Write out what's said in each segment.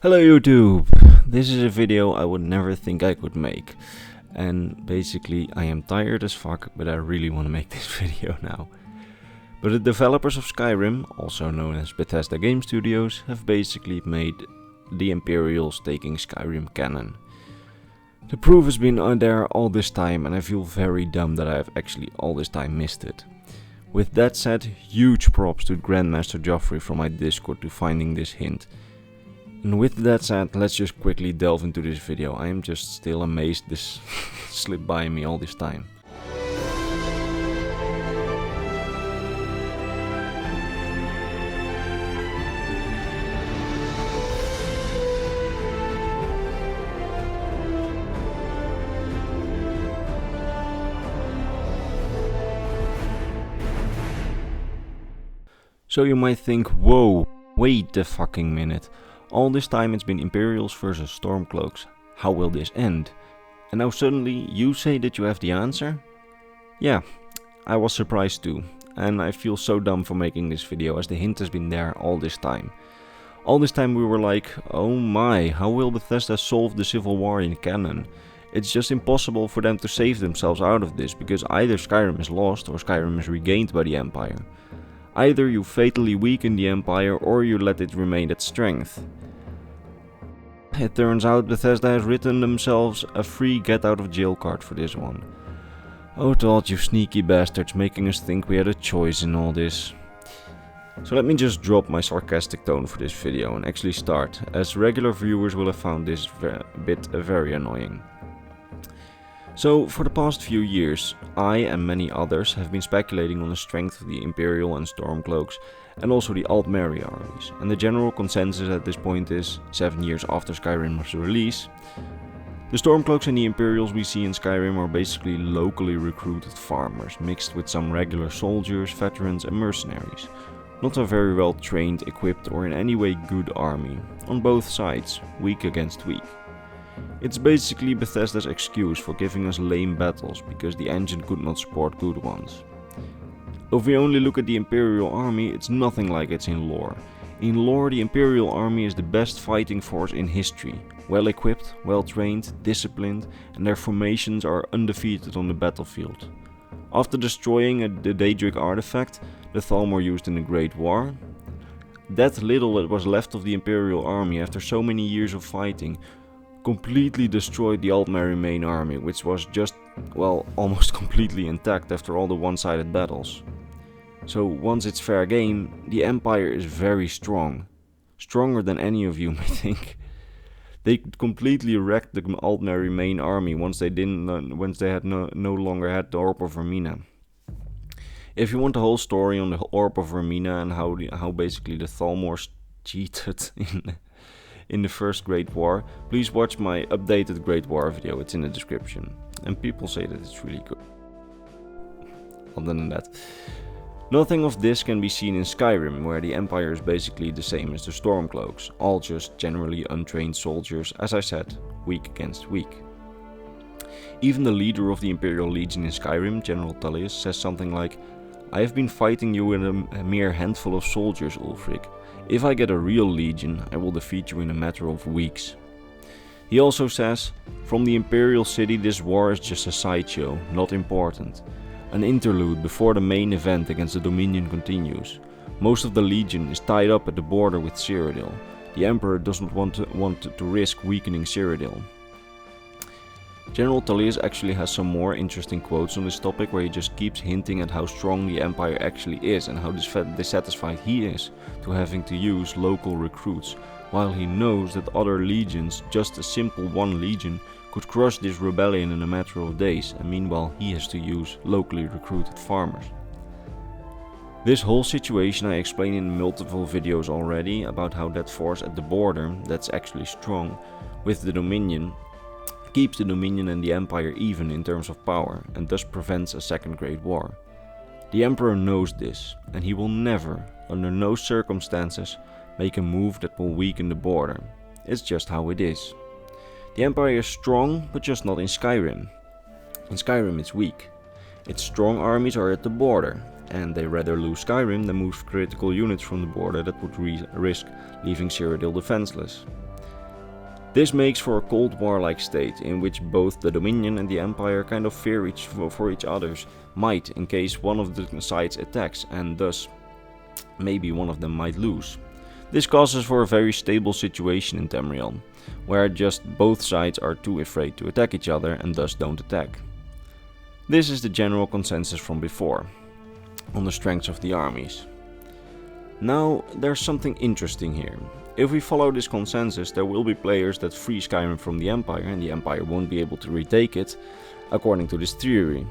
Hello YouTube! This is a video I would never think I could make. And basically I am tired as fuck, but I really want to make this video now. But the developers of Skyrim, also known as Bethesda Game Studios, have basically made the Imperials taking Skyrim canon. The proof has been there all this time and I feel very dumb that I have actually all this time missed it. With that said, huge props to Grandmaster Jauffre from my Discord to finding this hint. And with that said, let's just quickly delve into this video. I am just still amazed this slipped by me all this time. So you might think, whoa, wait a fucking minute. All this time it's been Imperials versus Stormcloaks. How will this end? And now suddenly you say that you have the answer? Yeah, I was surprised too. And I feel so dumb for making this video as the hint has been there all this time. All this time we were like, oh my, how will Bethesda solve the civil war in canon? It's just impossible for them to save themselves out of this, because either Skyrim is lost or Skyrim is regained by the Empire. Either you fatally weaken the Empire or you let it remain at strength. It turns out Bethesda has written themselves a free get out of jail card for this one. Oh Todd, you sneaky bastards, making us think we had a choice in all this. So let me just drop my sarcastic tone for this video and actually start, as regular viewers will have found this bit very annoying. So, for the past few years, I and many others have been speculating on the strength of the Imperial and Stormcloaks and also the Altmeri armies, and the general consensus at this point is, 7 years after Skyrim's release, the Stormcloaks and the Imperials we see in Skyrim are basically locally recruited farmers, mixed with some regular soldiers, veterans and mercenaries. Not a very well trained, equipped or in any way good army, on both sides, weak against weak. It's basically Bethesda's excuse for giving us lame battles, because the engine could not support good ones. If we only look at the Imperial army, it's nothing like it's in lore. In lore, the Imperial army is the best fighting force in history. Well equipped, well trained, disciplined, and their formations are undefeated on the battlefield. After destroying the Daedric artifact, the Thalmor used in the Great War, that little that was left of the Imperial army after so many years of fighting completely destroyed the Altmeri main army, which was just, well, almost completely intact after all the one-sided battles. So once it's fair game, the Empire is very strong. Stronger than any of you may think. They completely wrecked the Altmeri main army once they had no longer had the Orb of Vermina. If you want the whole story on the Orb of Vermina and how basically the Thalmors cheated in the first Great War, please watch my updated Great War video, it's in the description. And people say that it's really good. Other than that, nothing of this can be seen in Skyrim, where the Empire is basically the same as the Stormcloaks, all just generally untrained soldiers, as I said, weak against weak. Even the leader of the Imperial Legion in Skyrim, General Tullius, says something like, "I have been fighting you with a mere handful of soldiers, Ulfric. If I get a real legion, I will defeat you in a matter of weeks." He also says, "From the Imperial city this war is just a sideshow, not important. An interlude before the main event against the Dominion continues. Most of the legion is tied up at the border with Cyrodiil. The Emperor doesn't want to risk weakening Cyrodiil." General Tullius actually has some more interesting quotes on this topic, where he just keeps hinting at how strong the Empire actually is and how dissatisfied he is to having to use local recruits, while he knows that other legions, just a simple one legion, could crush this rebellion in a matter of days, and meanwhile he has to use locally recruited farmers. This whole situation I explained in multiple videos already, about how that force at the border, that's actually strong, with the Dominion, keeps the Dominion and the Empire even in terms of power, and thus prevents a second Great War. The Emperor knows this, and he will never, under no circumstances, make a move that will weaken the border. It's just how it is. The Empire is strong, but just not in Skyrim. In Skyrim it's weak. Its strong armies are at the border, and they rather lose Skyrim than move critical units from the border that would risk leaving Cyrodiil defenseless. This makes for a Cold War-like state, in which both the Dominion and the Empire kind of fear for each other's might in case one of the sides attacks, and thus maybe one of them might lose. This causes for a very stable situation in Tamriel, where just both sides are too afraid to attack each other and thus don't attack. This is the general consensus from before, on the strengths of the armies. Now, there's something interesting here. If we follow this consensus, there will be players that free Skyrim from the Empire and the Empire won't be able to retake it, according to this theory.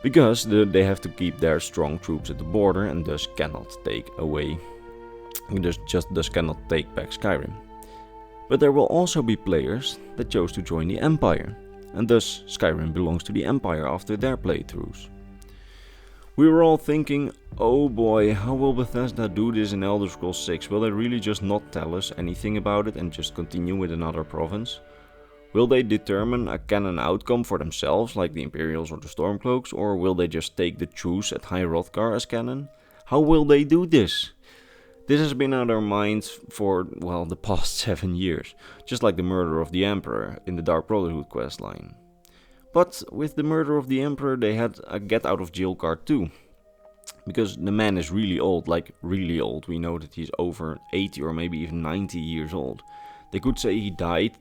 Because they have to keep their strong troops at the border and thus cannot take back Skyrim. But there will also be players that chose to join the Empire, and thus Skyrim belongs to the Empire after their playthroughs. We were all thinking, oh boy, how will Bethesda do this in Elder Scrolls 6? Will they really just not tell us anything about it and just continue with another province? Will they determine a canon outcome for themselves, like the Imperials or the Stormcloaks, or will they just take the truce at High Hrothgar as canon? How will they do this? This has been on our minds for, well, the past 7 years, just like the murder of the Emperor in the Dark Brotherhood questline. But with the murder of the Emperor they had a get out of jail card too. Because the man is really old, like really old. We know that he's over 80 or maybe even 90 years old. They could say he died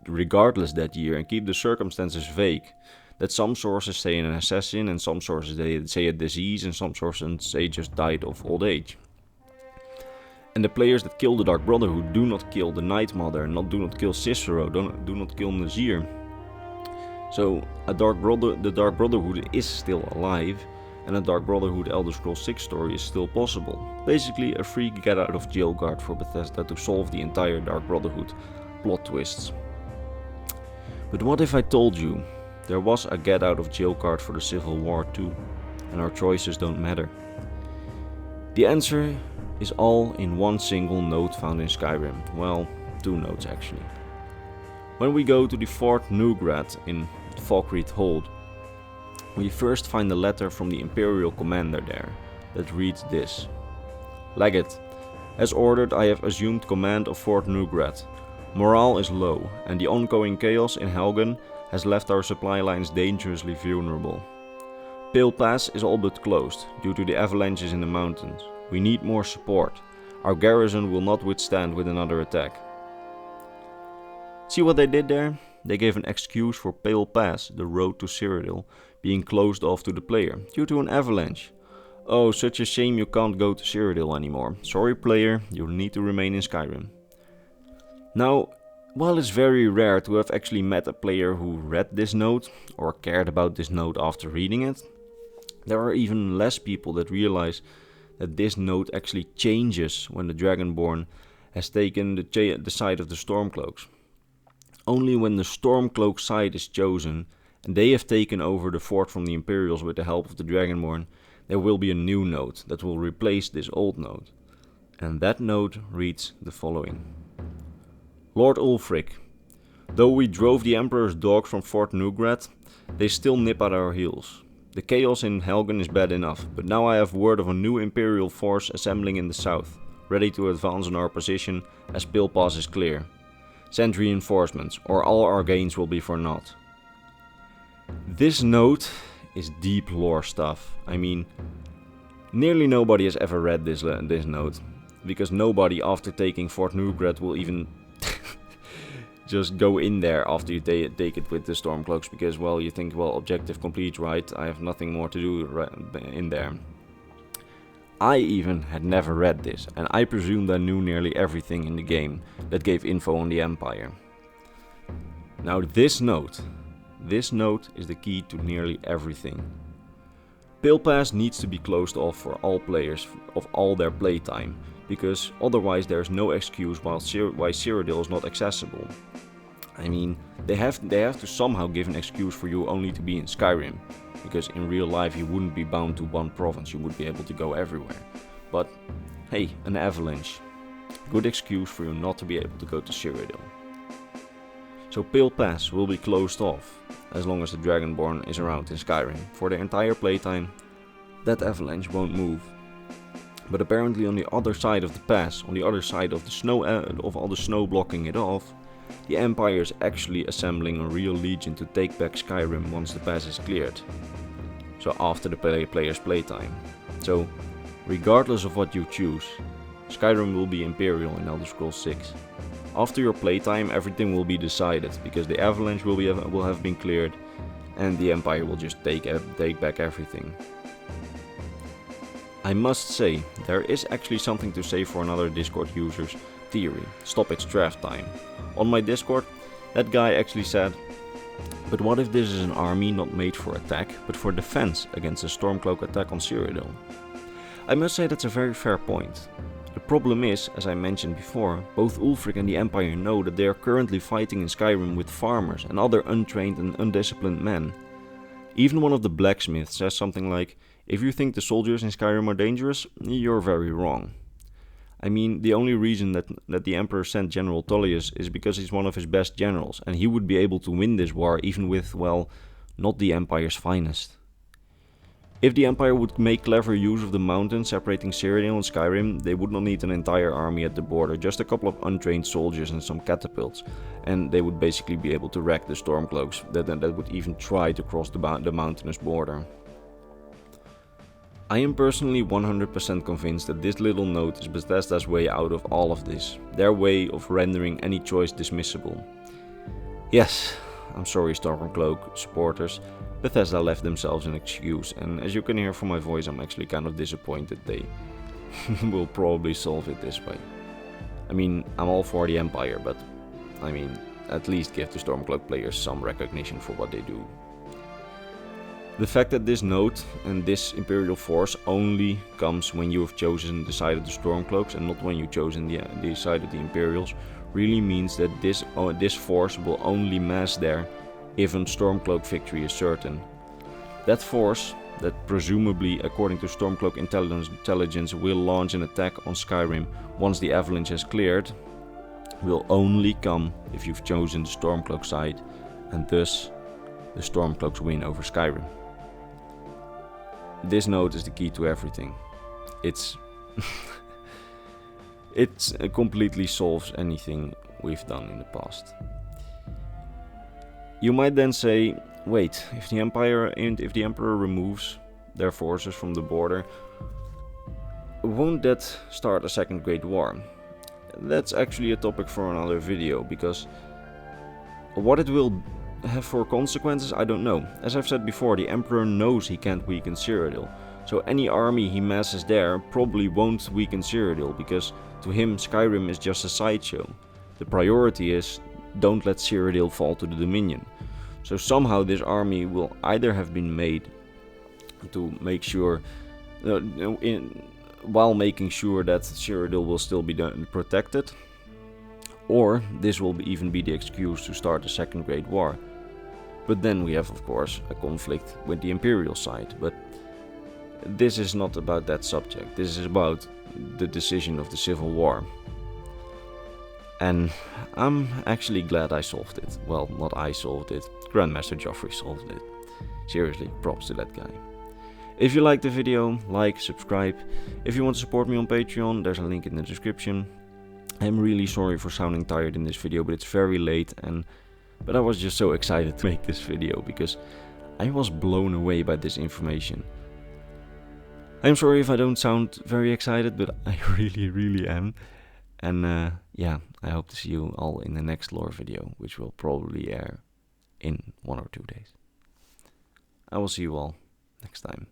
regardless that year and keep the circumstances vague. That some sources say an assassin and some sources they say a disease and some sources say just died of old age. And the players that kill the Dark Brotherhood do not kill the Night Mother, do not kill Cicero, do not kill Nazir. So the Dark Brotherhood is still alive, and a Dark Brotherhood Elder Scrolls 6 story is still possible. Basically a free get out of jail card for Bethesda to solve the entire Dark Brotherhood plot twists. But what if I told you there was a get out of jail card for the Civil War too, and our choices don't matter? The answer is all in one single note found in Skyrim. Well, 2 notes actually. When we go to the Fort Neugrad in Falkreath Hold, we first find a letter from the Imperial commander there that reads this. Legate, as ordered, I have assumed command of Fort Neugrad. Morale is low, and the ongoing chaos in Helgen has left our supply lines dangerously vulnerable. Pale Pass is all but closed, due to the avalanches in the mountains. We need more support. Our garrison will not withstand with another attack. See what they did there? They gave an excuse for Pale Pass, the road to Cyrodiil, being closed off to the player, due to an avalanche. Oh, such a shame you can't go to Cyrodiil anymore. Sorry player, you'll need to remain in Skyrim. Now, while it's very rare to have actually met a player who read this note, or cared about this note after reading it, there are even less people that realize that this note actually changes when the Dragonborn has taken the side of the Stormcloaks. Only when the Stormcloak side is chosen and they have taken over the fort from the Imperials with the help of the Dragonborn, there will be a new note that will replace this old note. And that note reads the following. Lord Ulfric, though we drove the Emperor's dogs from Fort Neugrad, they still nip at our heels. The chaos in Helgen is bad enough, but now I have word of a new Imperial force assembling in the south, ready to advance on our position as Pale Pass is clear. Send reinforcements, or all our gains will be for naught. This note is deep lore stuff. I mean, nearly nobody has ever read this note, because nobody after taking Fort Neugrad will even just go in there after you take it with the Stormcloaks, because, well, you think, well, objective complete, right? I have nothing more to do in there. I even had never read this, and I presumed I knew nearly everything in the game that gave info on the Empire. Now this note is the key to nearly everything. Pale Pass needs to be closed off for all players of all their playtime, because otherwise there is no excuse why Cyrodiil is not accessible. I mean, they have to somehow give an excuse for you only to be in Skyrim, because in real life you wouldn't be bound to one province, you would be able to go everywhere. But hey, an avalanche. Good excuse for you not to be able to go to Cyrodiil. So Pale Pass will be closed off, as long as the Dragonborn is around in Skyrim. For their entire playtime, that avalanche won't move. But apparently on the other side of the pass, on the other side of the snow, of all the snow blocking it off, the Empire is actually assembling a real legion to take back Skyrim once the pass is cleared. So after the player's playtime. So regardless of what you choose, Skyrim will be Imperial in Elder Scrolls 6. After your playtime, everything will be decided, because the Avalanche will have been cleared, and the Empire will just take back everything. I must say, there is actually something to say for another Discord user's theory: stop its draft time. On my Discord, that guy actually said, but what if this is an army not made for attack, but for defense against a Stormcloak attack on Cyrodiil? I must say that's a very fair point. The problem is, as I mentioned before, both Ulfric and the Empire know that they are currently fighting in Skyrim with farmers and other untrained and undisciplined men. Even one of the blacksmiths says something like, if you think the soldiers in Skyrim are dangerous, you're very wrong. I mean, the only reason that the Emperor sent General Tullius is because he's one of his best generals, and he would be able to win this war even with, well, not the Empire's finest. If the Empire would make clever use of the mountains separating Cyrodiil and Skyrim, they would not need an entire army at the border, just a couple of untrained soldiers and some catapults, and they would basically be able to wreck the Stormcloaks that would even try to cross the mountainous border. I am personally 100% convinced that this little note is Bethesda's way out of all of this, their way of rendering any choice dismissible. Yes, I'm sorry Stormcloak supporters, Bethesda left themselves an excuse, and as you can hear from my voice, I'm actually kind of disappointed they will probably solve it this way. I mean, I'm all for the Empire, but I mean, at least give the Stormcloak players some recognition for what they do. The fact that this note and this Imperial force only comes when you have chosen the side of the Stormcloaks and not when you chosen the side of the Imperials really means that this force will only mass there if a Stormcloak victory is certain. That force, that presumably according to Stormcloak intelligence will launch an attack on Skyrim once the Avalanche has cleared, will only come if you've chosen the Stormcloak side, and thus the Stormcloaks win over Skyrim. This note is the key to everything. It completely solves anything we've done in the past. You might then say, wait, if the Emperor removes their forces from the border, won't that start a second Great War? That's actually a topic for another video, because what it will have for consequences, I don't know. As I've said before, the Emperor knows he can't weaken Cyrodiil, so any army he masses there probably won't weaken Cyrodiil, because to him Skyrim is just a sideshow. The priority is, don't let Cyrodiil fall to the Dominion. So somehow this army will either have been made to make sure, while making sure that Cyrodiil will still be protected, or this will even be the excuse to start a second Great War. But then we have, of course, a conflict with the Imperial side, but this is not about that subject. This is about the decision of the Civil War. And I'm actually glad I solved it. Well, not I solved it, Grandmaster Jauffre solved it. Seriously, props to that guy. If you liked the video, like, subscribe. If you want to support me on Patreon, there's a link in the description. I'm really sorry for sounding tired in this video, but it's very late, but I was just so excited to make this video because I was blown away by this information. I'm sorry if I don't sound very excited, but I really am. And yeah, I hope to see you all in the next lore video, which will probably air in 1 or 2 days. I will see you all next time.